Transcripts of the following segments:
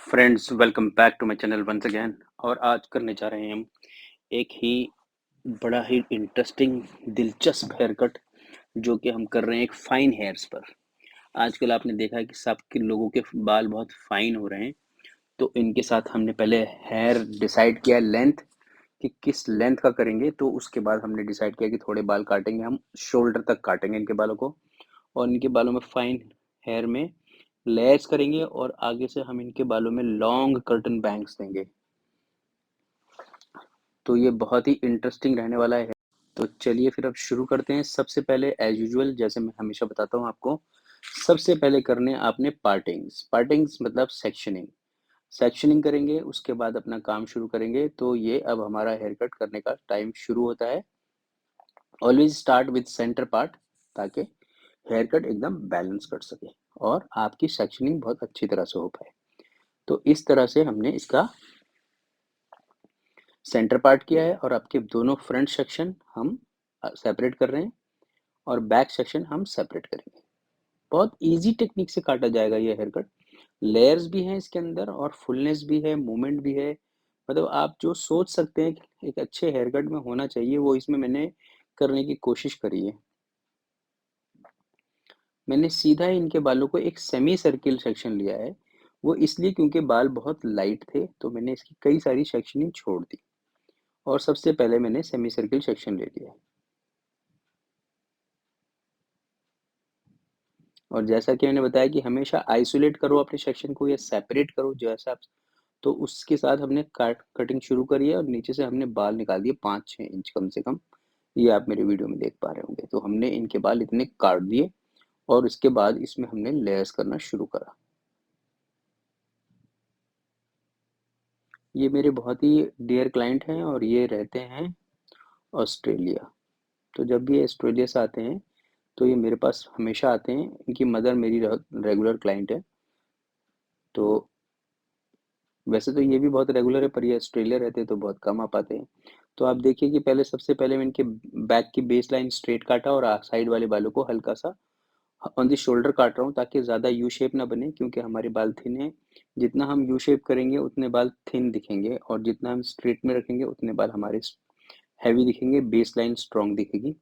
Friends welcome back to my channel once again. और आज करने जा रहे हैं हम एक ही बड़ा ही इंटरेस्टिंग दिलचस्प हेयर कट जो कि हम कर रहे हैं एक फाइन हेयर्स पर। आजकल आपने देखा है कि सबके लोगों के बाल बहुत फाइन हो रहे हैं, तो इनके साथ हमने पहले हेयर डिसाइड किया लेंथ कि किस लेंथ का करेंगे। तो उसके बाद हमने डिसाइड किया कि थोड़े बाल काटेंगे, हम शोल्डर तक काटेंगे इनके बालों को, और इनके बालों में फाइन हेयर में लेयर्स करेंगे, और आगे से हम इनके बालों में लॉन्ग कर्टन बैंग्स देंगे। तो ये बहुत ही इंटरेस्टिंग रहने वाला है। तो चलिए फिर अब शुरू करते हैं। सबसे पहले एज यूजुअल जैसे मैं हमेशा बताता हूँ आपको, सबसे पहले करने आपने पार्टिंग्स। पार्टिंग्स मतलब सेक्शनिंग। सेक्शनिंग करेंगे, उसके बाद अपना काम शुरू करेंगे। तो ये अब हमारा हेयर कट करने का टाइम शुरू होता है। Always start with centre part, ताकि हेयर कट एकदम बैलेंस कर सके और आपकी सेक्शनिंग बहुत अच्छी तरह से हो पाए। तो इस तरह से हमने इसका सेंटर पार्ट किया है, और आपके दोनों फ्रंट सेक्शन हम सेपरेट कर रहे हैं और बैक सेक्शन हम सेपरेट करेंगे। बहुत इजी टेक्निक से काटा जाएगा ये हेयर कट। लेयर्स भी हैं इसके अंदर और फुलनेस भी है, मूवमेंट भी है। मतलब आप जो सोच सकते हैं कि एक अच्छे हेयर कट में होना चाहिए, वो इसमें मैंने करने की कोशिश करी है। मैंने सीधा ही इनके बालों को एक सेमी सर्किल सेक्शन लिया है। वो इसलिए क्योंकि बाल बहुत लाइट थे, तो मैंने इसकी कई सारी सेक्शनिंग छोड़ दी और सबसे पहले मैंने सेमी सर्किल सेक्शन ले लिया। और जैसा कि मैंने बताया कि हमेशा आइसोलेट करो अपने सेक्शन को या सेपरेट करो, जैसा आप। तो उसके साथ हमने कटिंग शुरू करी है, और नीचे से हमने बाल निकाल दिए 5-6 इंच कम से कम। ये आप मेरे वीडियो में देख पा रहे होंगे। तो हमने इनके बाल इतने काट दिए, और इसके बाद इसमें हमने लेयर्स करना शुरू करा। ये मेरे बहुत ही डियर क्लाइंट हैं, और ये रहते हैं ऑस्ट्रेलिया। तो जब भी ये ऑस्ट्रेलिया से आते हैं, तो ये मेरे पास हमेशा आते हैं। इनकी मदर मेरी रेगुलर क्लाइंट है। तो वैसे तो ये भी बहुत रेगुलर है, पर ये ऑस्ट्रेलिया रहते हैं तो बहुत कम आ पाते हैं। तो आप देखिए कि पहले सबसे पहले मैं इनके बैक की बेस लाइन स्ट्रेट काटा, और साइड वाले बालों को हल्का सा ऑन दी शोल्डर काट रहा हूँ, ताकि ज़्यादा यू शेप ना बने, क्योंकि हमारे बाल थिन है। जितना हम यू शेप करेंगे उतने बाल थिन दिखेंगे, और जितना हम स्ट्रेट में रखेंगे उतने बाल हमारे हैवी दिखेंगे, बेस लाइन स्ट्रॉन्ग दिखेगी।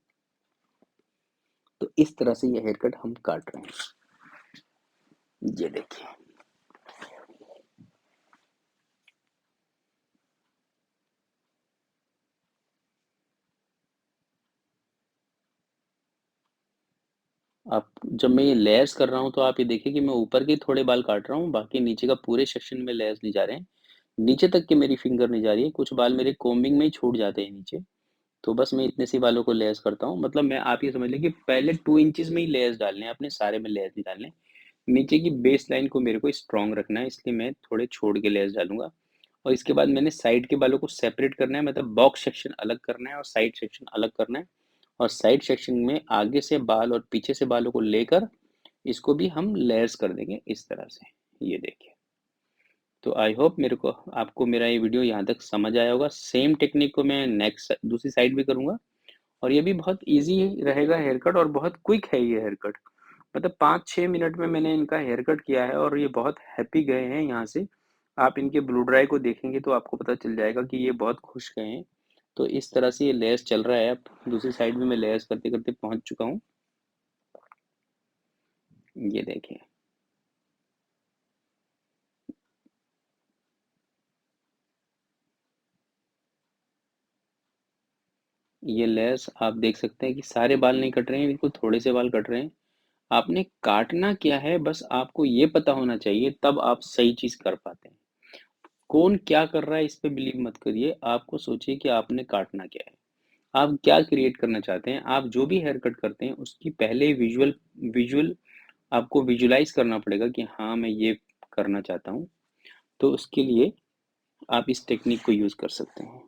तो इस तरह से ये हेयर कट हम काट रहे हैं। ये देखिए। आप जब मैं ये लेयर्स कर रहा हूँ, तो आप ये देखिए कि मैं ऊपर के थोड़े बाल काट रहा हूँ, बाकी नीचे का पूरे सेक्शन में लेयर्स नहीं जा रहे हैं। नीचे तक के मेरी फिंगर नहीं जा रही है, कुछ बाल मेरे कोम्बिंग में ही छूट जाते हैं नीचे। तो बस मैं इतने सी बालों को लेयर्स करता हूँ। मतलब मैं, आप ये समझ लें कि पहले 2 इंचेस में ही लेयर्स डालने हैं, अपने सारे में लेयर्स नहीं डालने। नीचे की बेस लाइन को मेरे को स्ट्रॉन्ग रखना है, इसलिए मैं थोड़े छोड़ के लेयर्स डालूंगा। और इसके बाद मैंने साइड के बालों को सेपरेट करना है, मतलब बॉक्स सेक्शन अलग करना है और साइड सेक्शन अलग करना है। और साइड सेक्शन में आगे से बाल और पीछे से बालों को लेकर इसको भी हम लेयर्स कर देंगे इस तरह से। ये देखिए। तो आई होप मेरे को आपको मेरा ये वीडियो यहाँ तक समझ आया होगा। सेम टेक्निक को मैं नेक्स्ट दूसरी साइड भी करूँगा, और ये भी बहुत ईज़ी रहेगा हेयर कट, और बहुत क्विक है ये हेयर कट। मतलब 5-6 मिनट में मैंने इनका हेयर कट किया है, और ये बहुत हैप्पी गए हैं यहाँ से। आप इनके ब्लू ड्राई को देखेंगे तो आपको पता चल जाएगा कि ये बहुत खुश गए हैं। तो इस तरह से ये लेयर्स चल रहा है। अब दूसरी साइड में मैं लेयर्स करते-करते पहुँच चुका हूँ। ये देखिए। ये लेयर्स आप देख सकते हैं कि सारे बाल नहीं कट रहे हैं, बिल्कुल थोड़े से बाल कट रहे हैं। आपने काटना क्या है, बस आपको ये पता होना चाहिए, तब आप सही चीज़ कर पाते हैं। कौन क्या कर रहा है इस पे बिलीव मत करिए, आपको सोचिए कि आपने काटना क्या है। आप क्या क्रिएट करना चाहते हैं। आप जो भी हेयर कट करते हैं उसकी पहले विजुअल विजुअल आपको विजुलाइज करना पड़ेगा कि हाँ, मैं ये करना चाहता हूँ। तो उसके लिए आप इस टेक्निक को यूज़ कर सकते हैं।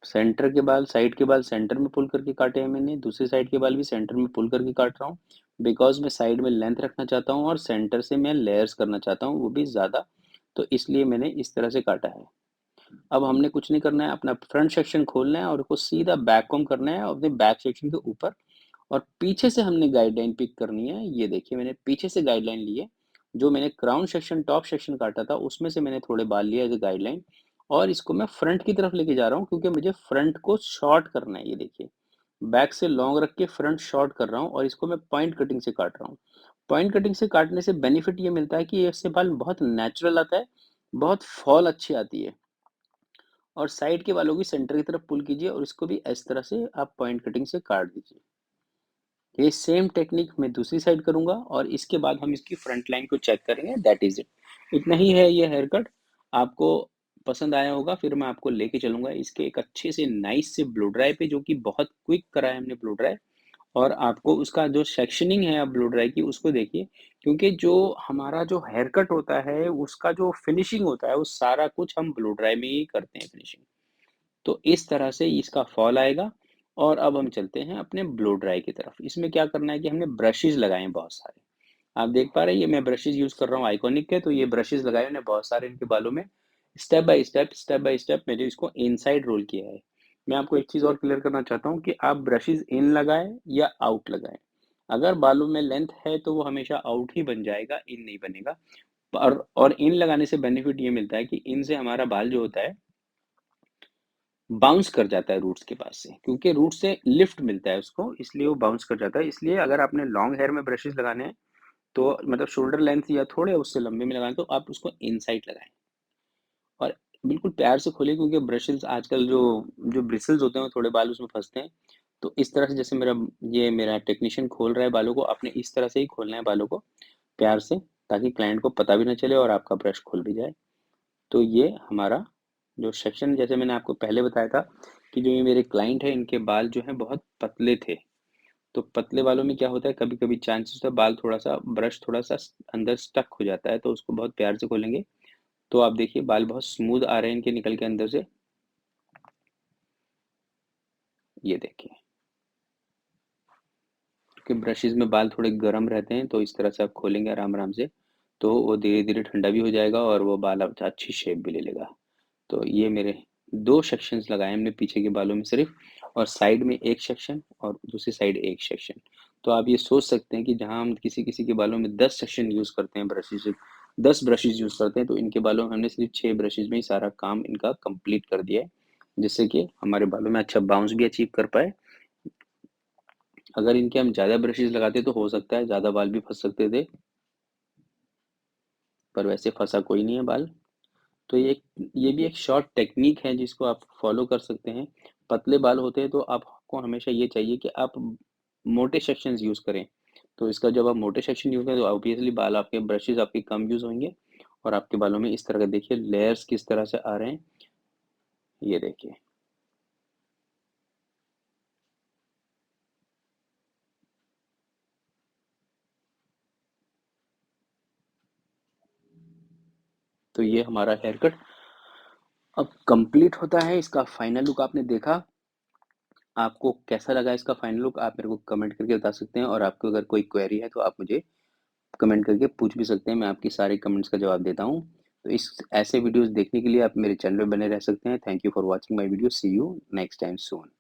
सेंटर के बाल, साइड के बाल सेंटर में पुल करके काटे हैं मैंने। दूसरी साइड के बाल भी सेंटर में पुल करके काट रहा हूँ, बिकॉज मैं साइड में लेंथ रखना चाहता हूँ और सेंटर से मैं लेयर्स करना चाहता हूँ, वो भी ज़्यादा। तो इसलिए मैंने इस तरह से काटा है। अब हमने कुछ नहीं करना है, अपना फ्रंट सेक्शन खोलना है और उसको सीधा बैक कॉम्ब करना है, और अपने बैक सेक्शन के ऊपर और पीछे से हमने गाइडलाइन पिक करनी है। ये देखिए मैंने पीछे से गाइडलाइन ली है। जो मैंने क्राउन सेक्शन, टॉप सेक्शन काटा था उसमें से मैंने थोड़े बाल लिए एज़ अ गाइडलाइन और इसको मैं फ्रंट की तरफ लेके जा रहा हूँ क्योंकि मुझे फ्रंट को शॉर्ट करना है। ये देखिए, बैक से लॉन्ग रख के फ्रंट शॉर्ट कर रहा हूँ और इसको मैं पॉइंट कटिंग से काट रहा हूँ। पॉइंट कटिंग से काटने से बेनिफिट ये मिलता है कि इससे बाल बहुत नेचुरल आता है, बहुत फॉल अच्छी आती है। और साइड के बालों की सेंटर की तरफ पुल कीजिए और इसको भी इस तरह से आप पॉइंट कटिंग से काट दीजिए। ये सेम टेक्निक मैं दूसरी साइड करूंगा और इसके बाद हम इसकी फ्रंट लाइन को चेक करेंगे। That is it. इतना ही है ये हेयर कट। आपको पसंद आया होगा, फिर मैं आपको लेके चलूंगा इसके एक अच्छे से नाइस से ब्लो ड्राई पे, जो कि बहुत क्विक करा है हमने ब्लो ड्राई। और आपको उसका जो सेक्शनिंग है अब ब्लो ड्राई की उसको देखिए, क्योंकि जो हमारा जो हेयर कट होता है उसका जो फिनिशिंग होता है वो सारा कुछ हम ब्लो ड्राई में ही करते हैं फिनिशिंग। तो इस तरह से इसका फॉल आएगा। और अब हम चलते हैं अपने ब्लो ड्राई की तरफ। इसमें क्या करना है कि हमने ब्रशेज़ लगाए हैं बहुत सारे। आप देख पा रहे हैं ये मैं ब्रशेज़ यूज़ कर रहा हूँ आइकॉनिक के, तो ये ब्रशेज़ लगाए मैंने बहुत सारे इनके बालों में। स्टेप बाय स्टेप मैंने इसको इनसाइड रोल किया है। मैं आपको एक चीज़ और क्लियर करना चाहता हूँ कि आप ब्रशेज़ इन लगाएँ या आउट लगाएँ। अगर बालों में लेंथ है तो वो हमेशा आउट ही बन जाएगा, इन नहीं बनेगा। और इन लगाने से बेनिफिट ये मिलता है कि इन से हमारा बाल जो होता है बाउंस कर जाता है रूट्स के पास से, क्योंकि रूट से लिफ्ट मिलता है उसको, इसलिए वो बाउंस कर जाता है। इसलिए अगर आपने लॉन्ग हेयर में ब्रशेस लगाने हैं तो मतलब शोल्डर लेंथ या थोड़े उससे लंबे में लगाएं तो आप उसको इनसाइड लगाएं और बिल्कुल प्यार से खोलिए, क्योंकि ब्रशेस आजकल जो जो ब्रिसल्स होते हैं वो थोड़े बाल उसमें फंसते हैं। तो इस तरह से जैसे मेरा टेक्नीशियन खोल रहा है बालों को, आपने इस तरह से ही खोलना है बालों को प्यार से, ताकि क्लाइंट को पता भी ना चले और आपका ब्रश खुल भी जाए। तो ये हमारा जो सेक्शन, जैसे मैंने आपको पहले बताया था कि जो ये मेरे क्लाइंट है इनके बाल जो हैं बहुत पतले थे। तो पतले बालों में क्या होता है, कभी कभी चांसेस होता है बाल थोड़ा सा ब्रश थोड़ा सा अंदर स्टक हो जाता है, तो उसको बहुत प्यार से खोलेंगे तो आप देखिए बाल बहुत स्मूथ आ रहे हैं इनके निकल के अंदर से। ये देखिए, क्योंकि ब्रशेज में बाल थोड़े गर्म रहते हैं तो इस तरह से आप खोलेंगे आराम आराम से, तो वो धीरे धीरे ठंडा भी हो जाएगा और वो बाल अब अच्छी शेप भी ले लेगा। तो ये मेरे 2 सेक्शंस लगाए हमने पीछे के बालों में सिर्फ, और साइड में 1 सेक्शन और दूसरी साइड 1 सेक्शन। तो आप ये सोच सकते हैं कि जहाँ हम किसी-किसी के बालों में 10 सेक्शन यूज़ करते हैं ब्रशेज़, 10 ब्रशेज़ यूज़ करते हैं, तो इनके बालों में हमने सिर्फ 6 ब्रशेज़ में ही सारा काम इनका कंप्लीट कर दिया है, जिससे कि हमारे बालों में अच्छा बाउंस भी अचीव कर पाए। अगर इनके हम ज़्यादा ब्रशेज़ लगाते तो हो सकता है ज़्यादा बाल भी फँस सकते थे, पर वैसे फँसा कोई नहीं है बाल। तो ये भी एक शॉर्ट टेक्निक है जिसको आप फॉलो कर सकते हैं। पतले बाल होते हैं तो आपको हमेशा ये चाहिए कि आप मोटे सेक्शंस यूज़ करें। तो इसका जब आप मोटे सेक्शन यूज़ करें तो ऑब्वियसली बाल आपके ब्रशेज़ आपके कम यूज़ होंगे और आपके बालों में इस तरह का देखिए लेयर्स किस तरह से आ रहे हैं, ये देखिए। तो ये हमारा हेयर कट अब कंप्लीट होता है। इसका फाइनल लुक आपने देखा। आपको कैसा लगा इसका फाइनल लुक आप मेरे को कमेंट करके बता सकते हैं, और आपको अगर कोई क्वेरी है तो आप मुझे कमेंट करके पूछ भी सकते हैं, मैं आपकी सारे कमेंट्स का जवाब देता हूँ। तो इस ऐसे वीडियोस देखने के लिए आप मेरे चैनल पे बने रह सकते हैं। Thank you for watching my video. See you next time soon.